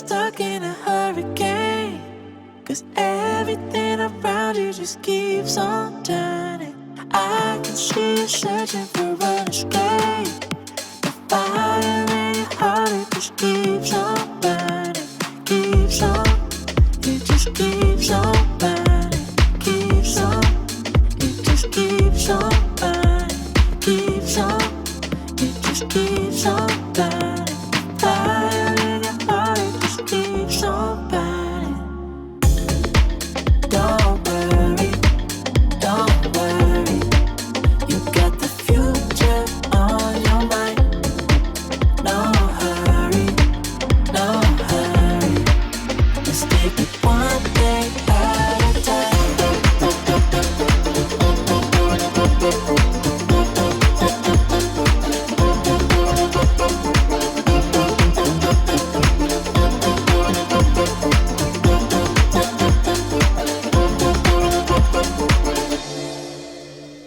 stuck in a hurricane. 'Cause everything around you just keeps on turning. I can see you searching for an escape. The fire in your heart, it just keeps on burning. Keeps on, it just keeps on burning. Keeps on, it just keeps on burning. Keeps on, it just keeps on burning. Fire in your heart, it just keeps on burning. Don't worry, don't worry. You got the future on your mind. No hurry, no hurry. Let's take it one day at a time.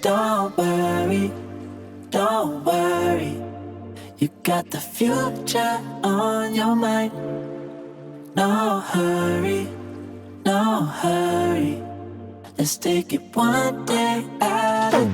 Don't worry, don't worry. You got the future on your mind. No hurry, no hurry. Let's take it one day at a